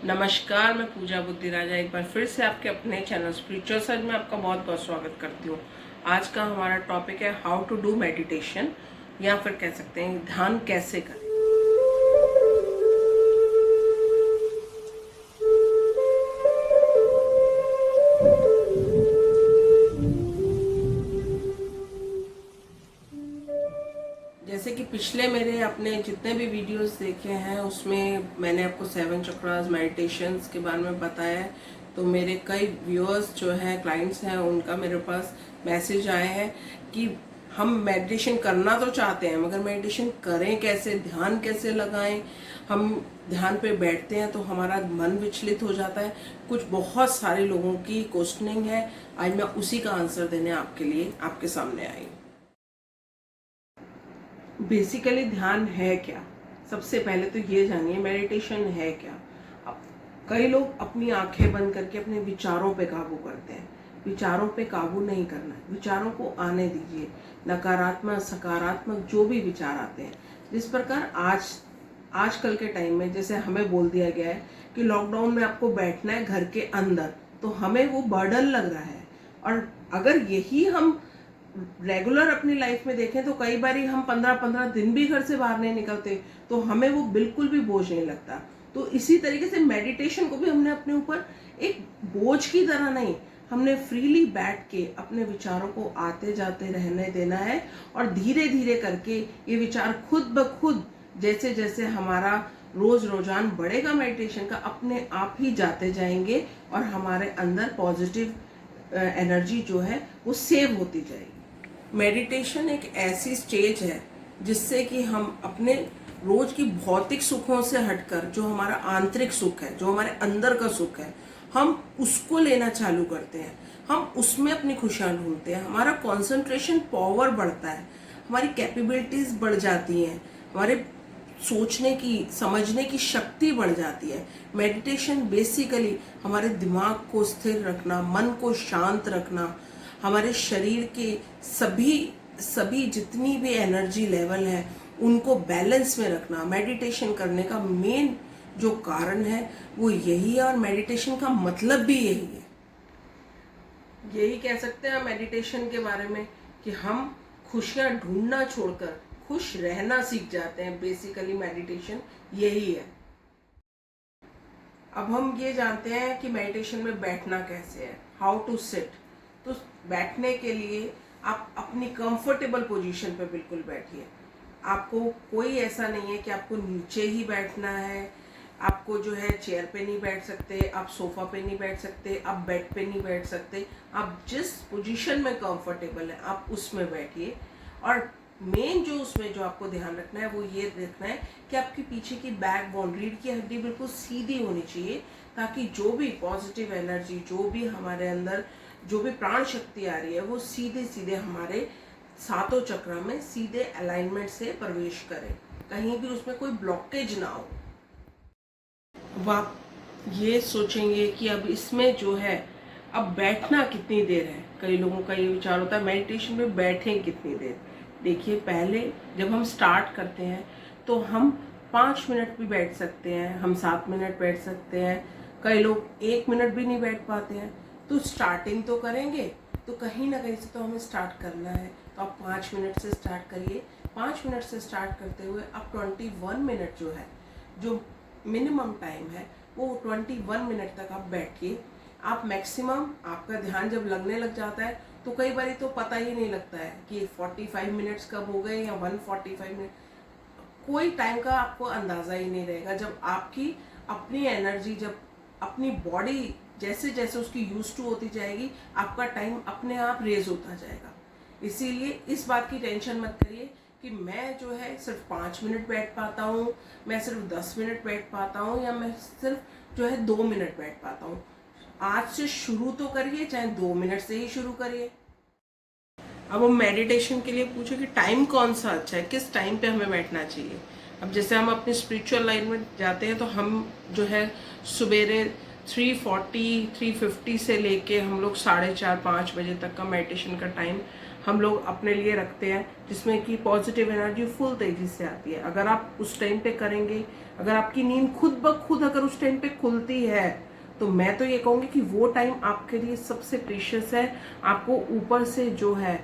नमस्कार, मैं पूजा बुद्धि राजा एक बार फिर से आपके अपने चैनल स्पिरिचुअल सर्च में आपका बहुत बहुत स्वागत करती हूँ। आज का हमारा टॉपिक है हाउ टू डू मेडिटेशन, या फिर कह सकते हैं ध्यान कैसे करें। जैसे कि पिछले मेरे अपने जितने भी वीडियोस देखे हैं उसमें मैंने आपको 7 चक्रास मेडिटेशंस के बारे में बताया है। तो मेरे कई व्यूअर्स जो हैं, क्लाइंट्स हैं, उनका मेरे पास मैसेज आए हैं कि हम मेडिटेशन करना तो चाहते हैं मगर मेडिटेशन करें कैसे, ध्यान कैसे लगाएं। हम ध्यान पे बैठते हैं तो हमारा मन विचलित हो जाता है। कुछ बहुत सारे लोगों की क्वेश्चनिंग है, आज मैं उसी का आंसर देने आपके लिए आपके सामने आई हूँ। बेसिकली ध्यान है क्या? सबसे पहले तो ये जानिए मेडिटेशन है क्या। अब कई लोग अपनी आंखें बंद करके अपने विचारों पे काबू करते हैं। विचारों पे काबू नहीं करना है, विचारों को आने दीजिए। नकारात्मक सकारात्मक जो भी विचार आते हैं, जिस प्रकार आजकल के टाइम में जैसे हमें बोल दिया गया है कि लॉकडाउन में आपको बैठना है घर के अंदर, तो हमें वो बर्डन लग रहा है। और अगर यही हम रेगुलर अपनी लाइफ में देखें तो कई बार हम 15-15 दिन भी घर से बाहर नहीं निकलते, तो हमें वो बिल्कुल भी बोझ नहीं लगता। तो इसी तरीके से मेडिटेशन को भी हमने अपने ऊपर एक बोझ की तरह नहीं, हमने फ्रीली बैठ के अपने विचारों को आते जाते रहने देना है। और धीरे धीरे करके ये विचार खुद ब खुद जैसे जैसे हमारा रोज रोजान बढ़ेगा मेडिटेशन का, अपने आप ही जाते जाएंगे और हमारे अंदर पॉजिटिव एनर्जी जो है वो सेव होती जाएगी। मेडिटेशन एक ऐसी स्टेज है जिससे कि हम अपने रोज की भौतिक सुखों से हटकर जो हमारा आंतरिक सुख है, जो हमारे अंदर का सुख है, हम उसको लेना चालू करते हैं। हम उसमें अपनी खुशियाँ ढूंढते हैं, हमारा कंसंट्रेशन पावर बढ़ता है, हमारी कैपेबिलिटीज बढ़ जाती हैं, हमारे सोचने की समझने की शक्ति बढ़ जाती है। मेडिटेशन बेसिकली हमारे दिमाग को स्थिर रखना, मन को शांत रखना, हमारे शरीर के सभी जितनी भी एनर्जी लेवल है उनको बैलेंस में रखना मेडिटेशन करने का मेन जो कारण है वो यही है। और मेडिटेशन का मतलब भी यही है। यही कह सकते हैं मेडिटेशन के बारे में कि हम खुशियां ढूंढना छोड़कर खुश रहना सीख जाते हैं। बेसिकली मेडिटेशन यही है। अब हम ये जानते हैं कि मेडिटेशन में बैठना कैसे है, हाउ टू सिट। तो बैठने के लिए आप अपनी कंफर्टेबल पोजीशन पे बिल्कुल बैठिए। आपको कोई ऐसा नहीं है कि आपको नीचे ही बैठना है, आपको जो है चेयर पे नहीं बैठ सकते, आप सोफा पे नहीं बैठ सकते, आप बेड पे नहीं बैठ सकते। आप जिस पोजीशन में कंफर्टेबल है आप उसमें बैठिए। और मेन जो उसमें जो आपको ध्यान रखना है वो ये देखना है कि आपके पीछे की बैक बोन, रीढ़ की हड्डी बिल्कुल सीधी होनी चाहिए, ताकि जो भी पॉजिटिव एनर्जी, जो भी हमारे अंदर जो भी प्राण शक्ति आ रही है वो सीधे सीधे हमारे सातों चक्र में सीधे अलाइनमेंट से प्रवेश करे, कहीं भी उसमें कोई ब्लॉकेज ना हो। अब आप ये सोचेंगे कि अब इसमें जो है अब बैठना कितनी देर है। कई लोगों का ये विचार होता है मेडिटेशन में बैठें कितनी देर। देखिए, पहले जब हम स्टार्ट करते हैं तो हम 5 मिनट भी बैठ सकते हैं, हम 7 मिनट बैठ सकते हैं, कई लोग 1 मिनट भी नहीं बैठ पाते हैं। तो स्टार्टिंग तो करेंगे तो कहीं ना कहीं से तो हमें स्टार्ट करना है। तो आप 5 मिनट से स्टार्ट करिए। 5 मिनट से स्टार्ट करते हुए आप 21 मिनट जो है, जो मिनिमम टाइम है, वो 21 मिनट तक आप बैठिए। आप मैक्सिमम, आपका ध्यान जब लगने लग जाता है तो कई बार तो पता ही नहीं लगता है कि 45 मिनट्स कब हो गए या 145 मिनट, कोई टाइम का आपको अंदाजा ही नहीं रहेगा। जब आपकी अपनी एनर्जी, जब अपनी बॉडी जैसे जैसे उसकी यूज टू होती जाएगी, आपका टाइम अपने आप रेज होता जाएगा। इसीलिए इस बात की टेंशन मत करिए कि मैं जो है सिर्फ 5 मिनट बैठ पाता हूँ, मैं सिर्फ 10 मिनट बैठ पाता हूँ, या मैं सिर्फ जो है 2 मिनट बैठ पाता हूँ। आज से शुरू तो करिए, चाहे 2 मिनट से ही शुरू करिए। अब हम मेडिटेशन के लिए पूछो कि टाइम कौन सा अच्छा है, किस टाइम पे हमें बैठना चाहिए। अब जैसे हम अपनी स्पिरिचुअल लाइन में जाते हैं तो हम जो है सवेरे 3:40 3:50 से लेके हम लोग 4:30 5 बजे तक का मेडिटेशन का टाइम हम लोग अपने लिए रखते हैं, जिसमें कि पॉजिटिव एनर्जी फुल तेजी से आती है। अगर आप उस टाइम पे करेंगे, अगर आपकी नींद खुद ब खुद अगर उस टाइम पे खुलती है, तो मैं तो ये कहूँगी कि वो टाइम आपके लिए सबसे प्रीशियस है। आपको ऊपर से जो है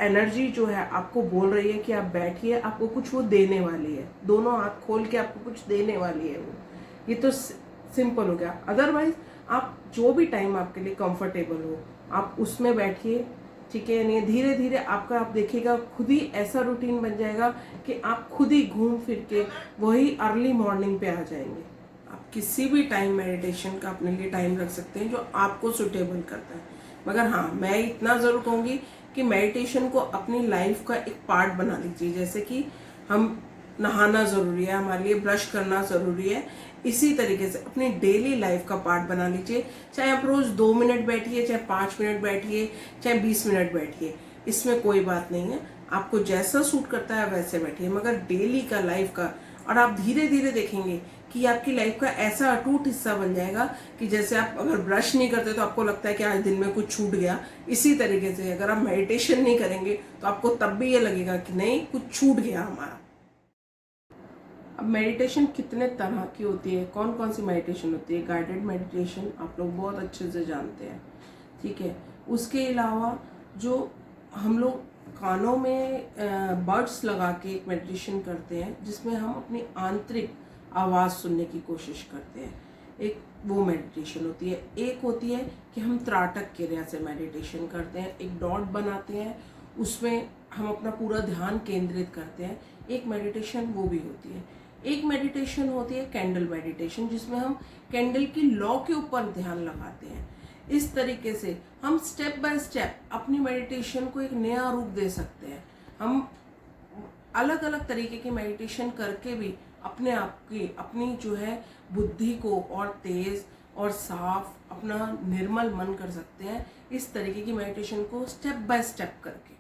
एनर्जी जो है आपको बोल रही है कि आप बैठिए, आपको कुछ वो देने वाली है, दोनों हाथ खोल के आपको कुछ देने वाली है वो। ये तो सिंपल हो गया। अदरवाइज आप जो भी टाइम आपके लिए कंफर्टेबल हो आप उसमें बैठिए, ठीक है। नहीं धीरे धीरे आपका, आप देखिएगा खुद ही ऐसा रूटीन बन जाएगा कि आप खुद ही घूम फिर के वही अर्ली मॉर्निंग पे आ जाएंगे। आप किसी भी टाइम मेडिटेशन का अपने लिए टाइम रख सकते हैं जो आपको सुटेबल करता है। मगर हाँ, मैं इतना ज़रूर कहूँगी कि मेडिटेशन को अपनी लाइफ का एक पार्ट बना लीजिए। जैसे कि हम नहाना ज़रूरी है, हमारे लिए ब्रश करना ज़रूरी है, इसी तरीके से अपनी डेली लाइफ का पार्ट बना लीजिए। चाहे आप रोज़ 2 मिनट बैठिए, चाहे 5 मिनट बैठिए, चाहे 20 मिनट बैठिए, इसमें कोई बात नहीं है। आपको जैसा सूट करता है वैसे बैठिए, मगर डेली का लाइफ का, और आप धीरे धीरे देखेंगे कि आपकी लाइफ का ऐसा अटूट हिस्सा बन जाएगा कि जैसे आप अगर ब्रश नहीं करते तो आपको लगता है कि आज दिन में कुछ छूट गया, इसी तरीके से अगर आप मेडिटेशन नहीं करेंगे तो आपको तब भी ये लगेगा कि नहीं, कुछ छूट गया हमारा। अब मेडिटेशन कितने तरह की होती है, कौन कौन सी मेडिटेशन होती है? गाइडेड मेडिटेशन आप लोग बहुत अच्छे से जानते हैं, ठीक है। उसके अलावा जो हम लोग कानों में बड्स लगा के एक मेडिटेशन करते हैं, जिसमें हम अपनी आंतरिक आवाज़ सुनने की कोशिश करते हैं, एक वो मेडिटेशन होती है। एक होती है कि हम त्राटक क्रिया से मेडिटेशन करते हैं, एक डॉट बनाते हैं, उसमें हम अपना पूरा ध्यान केंद्रित करते हैं, एक मेडिटेशन वो भी होती है। एक मेडिटेशन होती है कैंडल मेडिटेशन, जिसमें हम कैंडल की लौ के ऊपर ध्यान लगाते हैं। इस तरीके से हम स्टेप बाय स्टेप अपनी मेडिटेशन को एक नया रूप दे सकते हैं। हम अलग अलग तरीके की मेडिटेशन करके भी अपने आप की, अपनी जो है बुद्धि को और तेज और साफ, अपना निर्मल मन कर सकते हैं, इस तरीके की मेडिटेशन को स्टेप बाय स्टेप करके।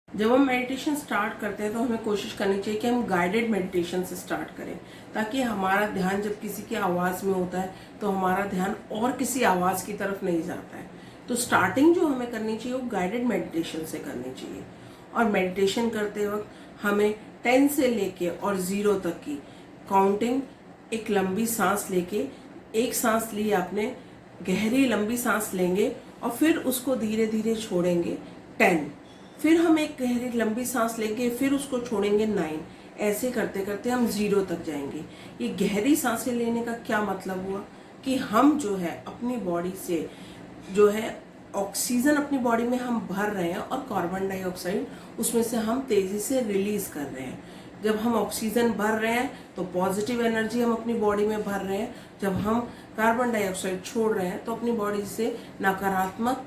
जब हम मेडिटेशन स्टार्ट करते हैं तो हमें कोशिश करनी चाहिए कि हम गाइडेड मेडिटेशन से स्टार्ट करें, ताकि हमारा ध्यान जब किसी की आवाज़ में होता है तो हमारा ध्यान और किसी आवाज़ की तरफ नहीं जाता है। तो स्टार्टिंग जो हमें करनी चाहिए वो गाइडेड मेडिटेशन से करनी चाहिए। और मेडिटेशन करते वक्त हमें 10 से लेके और 0 तक की काउंटिंग, एक लंबी सांस लेके, एक सांस ली आपने, गहरी लंबी सांस लेंगे और फिर उसको धीरे धीरे छोड़ेंगे 10, फिर हम एक गहरी लंबी सांस लेंगे, फिर उसको छोड़ेंगे 9। ऐसे करते करते हम 0 तक जाएंगे। ये गहरी सांसें लेने का क्या मतलब हुआ कि हम जो है अपनी बॉडी से जो है ऑक्सीजन अपनी बॉडी में हम भर रहे हैं और कार्बन डाइऑक्साइड उसमें से हम तेजी से रिलीज कर रहे हैं। जब हम ऑक्सीजन भर रहे हैं तो पॉजिटिव एनर्जी हम अपनी बॉडी में भर रहे हैं, जब हम कार्बन डाइऑक्साइड छोड़ रहे हैं तो अपनी बॉडी से नकारात्मक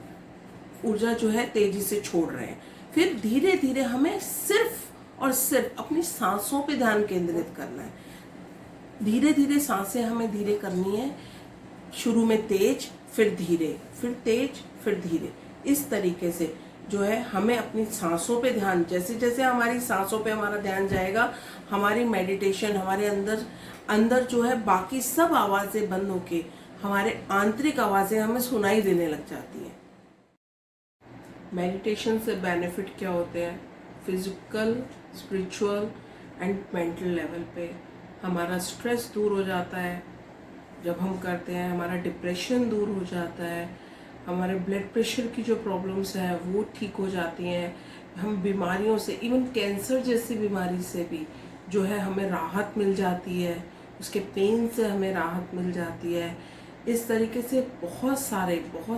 ऊर्जा जो है तेजी से छोड़ रहे हैं। फिर धीरे धीरे हमें सिर्फ और सिर्फ अपनी सांसों पे ध्यान केंद्रित करना है। धीरे धीरे सांसें हमें धीरे करनी है, शुरू में तेज, फिर धीरे, फिर तेज, फिर धीरे। इस तरीके से जो है हमें अपनी सांसों पे ध्यान, जैसे जैसे हमारी सांसों पे हमारा ध्यान जाएगा, हमारी मेडिटेशन, हमारे अंदर जो है बाकी सब आवाज़ें बंद होके हमारे आंतरिक आवाज़ें हमें सुनाई देने लग जाती हैं। मेडिटेशन से बेनिफिट क्या होते हैं? Physical, spiritual and mental level पे हमारा स्ट्रेस दूर हो जाता है जब हम करते हैं, हमारा डिप्रेशन दूर हो जाता है, हमारे ब्लड प्रेशर की जो प्रॉब्लम्स हैं वो ठीक हो जाती हैं, हम बीमारियों से, इवन कैंसर जैसी बीमारी से भी जो है हमें राहत मिल जाती है, उसके पेन से हमें राहत मिल जाती है। इस तरीके से बहुत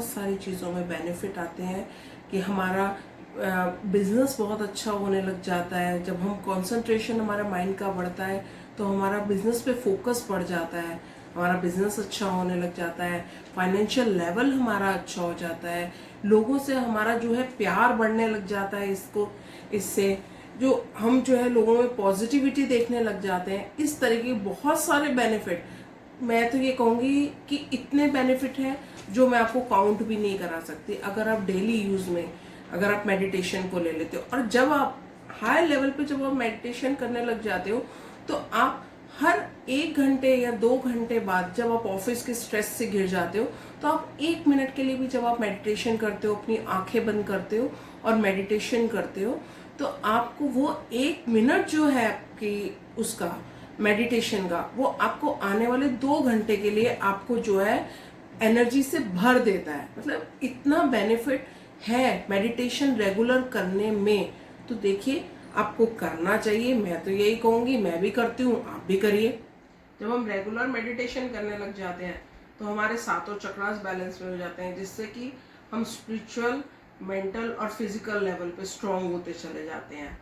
सारी चीज़ों में बेनिफिट आते हैं कि हमारा बिजनेस बहुत अच्छा होने लग जाता है। जब हम कंसंट्रेशन हमारा माइंड का बढ़ता है तो हमारा बिजनेस पे फोकस बढ़ जाता है, हमारा बिजनेस अच्छा होने लग जाता है, फाइनेंशियल लेवल हमारा अच्छा हो जाता है, लोगों से हमारा जो है प्यार बढ़ने लग जाता है। इससे जो हम जो है लोगों में पॉजिटिविटी देखने लग जाते हैं। इस तरह की बहुत सारे बेनिफिट, मैं तो ये कहूँगी कि इतने बेनिफिट हैं जो मैं आपको काउंट भी नहीं करा सकती। अगर आप डेली यूज़ में अगर आप मेडिटेशन को ले लेते हो, और जब आप हाई लेवल पे जब आप मेडिटेशन करने लग जाते हो तो आप हर 1 घंटे या 2 घंटे बाद जब आप ऑफिस के स्ट्रेस से घिर जाते हो, तो आप 1 मिनट के लिए भी जब आप मेडिटेशन करते हो, अपनी आंखें बंद करते हो और मेडिटेशन करते हो, तो आपको वो 1 मिनट जो है आपकी उसका मेडिटेशन का, वो आपको आने वाले 2 घंटे के लिए आपको जो है एनर्जी से भर देता है। मतलब इतना बेनिफिट है मेडिटेशन रेगुलर करने में। तो देखिए, आपको करना चाहिए। मैं तो यही कहूँगी, मैं भी करती हूँ, आप भी करिए। जब हम रेगुलर मेडिटेशन करने लग जाते हैं तो हमारे सातों चक्रास बैलेंस में हो जाते हैं, जिससे कि हम स्पिरिचुअल, मेंटल और फिजिकल लेवल पे स्ट्रांग होते चले जाते हैं।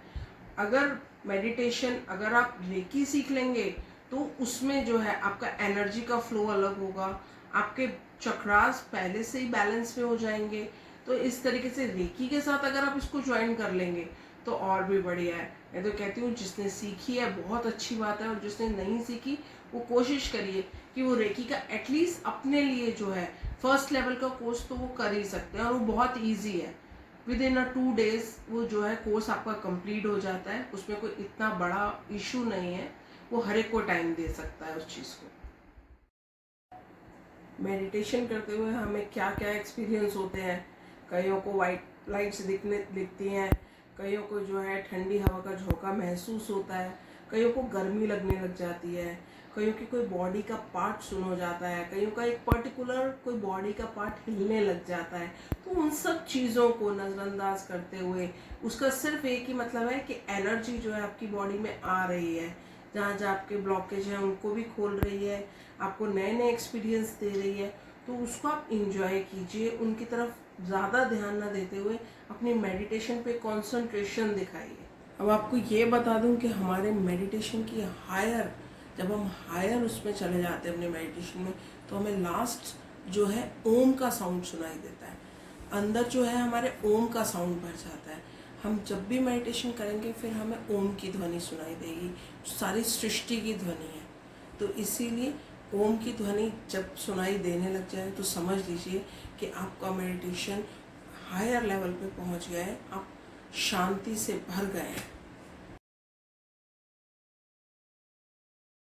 अगर मेडिटेशन, अगर आप रेकी सीख लेंगे तो उसमें जो है आपका एनर्जी का फ्लो अलग होगा, आपके चक्रास पहले से ही बैलेंस में हो जाएंगे। तो इस तरीके से रेकी के साथ अगर आप इसको ज्वाइन कर लेंगे तो और भी बढ़िया है। मैं तो कहती हूँ जिसने सीखी है बहुत अच्छी बात है, और जिसने नहीं सीखी वो कोशिश करिए कि वो रेकी का एटलीस्ट अपने लिए जो है फर्स्ट लेवल का कोर्स तो वो कर ही सकते हैं, और वो बहुत ईजी है। विद इन 2 days वो जो है कोर्स आपका कंप्लीट हो जाता है। उसमें कोई इतना बड़ा इशू नहीं है, वो हर एक को टाइम दे सकता है उस चीज़ को। मेडिटेशन करते हुए हमें क्या क्या एक्सपीरियंस होते हैं। कईयों को वाइट लाइट्स दिखती हैं, कईयों को जो है ठंडी हवा का झोंका महसूस होता है, कईयों को गर्मी लगने लग जाती है, कईयों की कोई बॉडी का पार्ट सुन हो जाता है, कईयों का एक पर्टिकुलर कोई बॉडी का पार्ट हिलने लग जाता है। तो उन सब चीज़ों को नज़रअंदाज करते हुए उसका सिर्फ एक ही मतलब है कि एनर्जी जो है आपकी बॉडी में आ रही है, जहाँ जहाँ आपके ब्लॉकेज हैं उनको भी खोल रही है, आपको नए नए एक्सपीरियंस दे रही है। तो उसको आप इंजॉय कीजिए, उनकी तरफ ज़्यादा ध्यान ना देते हुए अपनी मेडिटेशन पे कंसंट्रेशन दिखाइए। अब आपको ये बता दूं कि हमारे मेडिटेशन की हायर, जब हम हायर उसमें चले जाते हैं अपने मेडिटेशन में, तो हमें लास्ट जो है ओम का साउंड सुनाई देता है। अंदर जो है हमारे ओम का साउंड भर जाता है। हम जब भी मेडिटेशन करेंगे फिर हमें ओम की ध्वनि सुनाई देगी, सारी सृष्टि की ध्वनि है। तो इसीलिए ओम की ध्वनि जब सुनाई देने लग जाए तो समझ लीजिए कि आपका मेडिटेशन हायर लेवल पे पहुंच गया है, आप शांति से भर गए हैं।